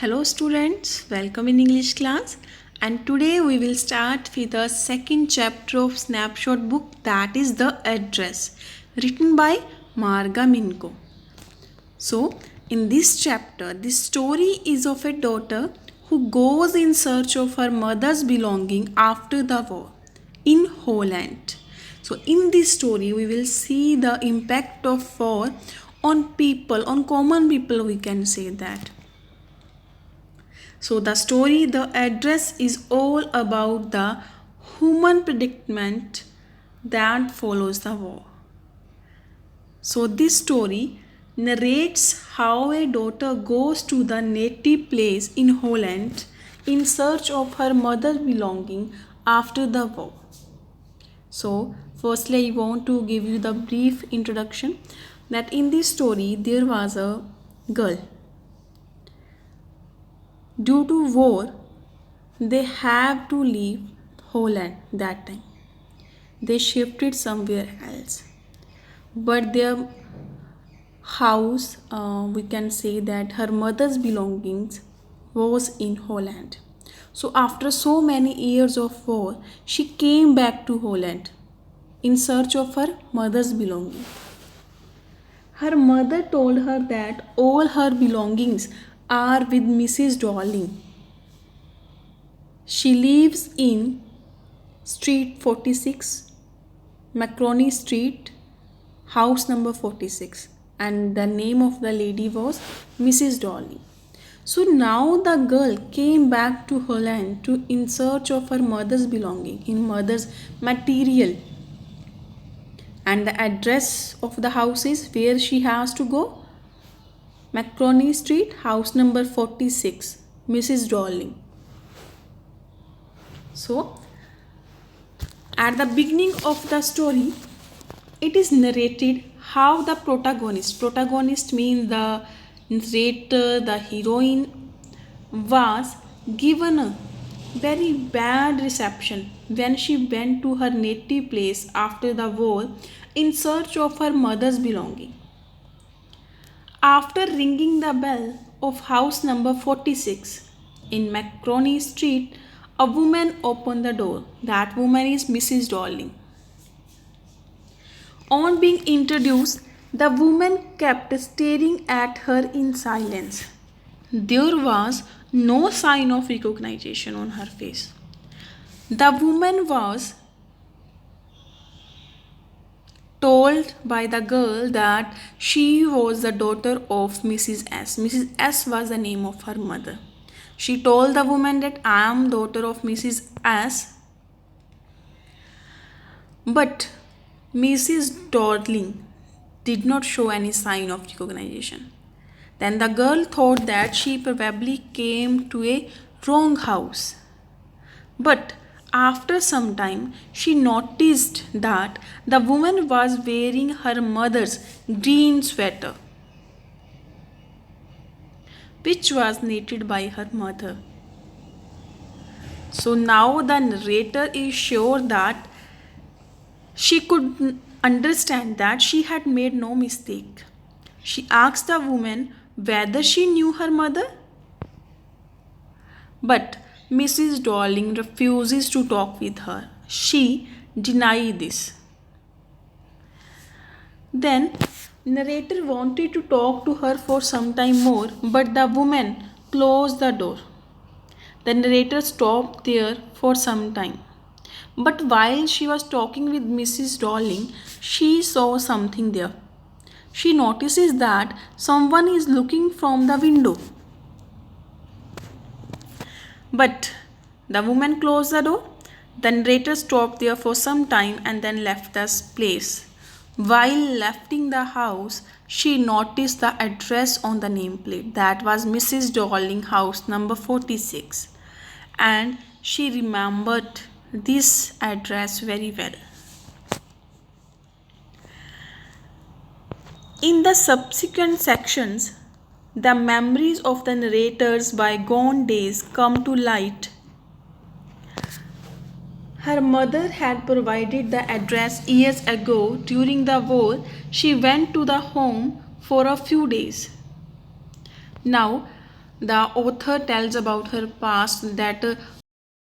Hello students, welcome in English class, and today we will start with the second chapter of snapshot book, that is the address, written by Marga Minko. So in this chapter, this story is of a daughter who goes in search of her mother's belonging after the war in Holland. So in this story we will see the impact of war on people, on common people, we can say that. So the story, the address is all about the human predicament that follows the war. So this story narrates how a daughter goes to the native place in Holland in search of her mother's belonging after the war. So firstly I want to give you the brief introduction that in this story there was a girl. Due to war, they have to leave Holland that time. They shifted somewhere else. But their house, we can say that her mother's belongings was in Holland. So after so many years of war, she came back to Holland in search of her mother's belongings. Her mother told her that all her belongings are with Mrs. Darling. She lives in Street 46, Macaroni Street, house number 46, and the name of the lady was Mrs. Darling. So now the girl came back to Holland in search of her mother's belonging, in mother's material. And the address of the house is where she has to go. Macaroni Street, house number 46, Mrs. Darling. So, at the beginning of the story, it is narrated how the protagonist means the narrator, the heroine, was given a very bad reception when she went to her native place after the war in search of her mother's belonging. After ringing the bell of house number 46 in Macaroni Street, a woman opened the door. That woman is Mrs. Darling. On being introduced, the woman kept staring at her in silence. There was no sign of recognition on her face. The woman was told by the girl that she was the daughter of Mrs. S. Mrs. S was the name of her mother. She told the woman that I am daughter of Mrs. S. But Mrs. Darling did not show any sign of recognition. Then the girl thought that she probably came to a wrong house. But after some time, she noticed that the woman was wearing her mother's green sweater, which was knitted by her mother. So now the narrator is sure that she could understand that she had made no mistake. She asked the woman whether she knew her mother. But Mrs. Darling refuses to talk with her. She denied this. Then narrator wanted to talk to her for some time more, but the woman closed the door. The narrator stopped there for some time. But while she was talking with Mrs. Darling, she saw something there. She notices that someone is looking from the window. But the woman closed the door. The narrator stopped there for some time and then left the place. While leaving the house, she noticed the address on the nameplate. That was Mrs. Darling, house number 46. And she remembered this address very well. In the subsequent sections, the memories of the narrator's bygone days come to light. Her mother had provided the address years ago. During the war, she went to the home for a few days. Now, The author tells about her past that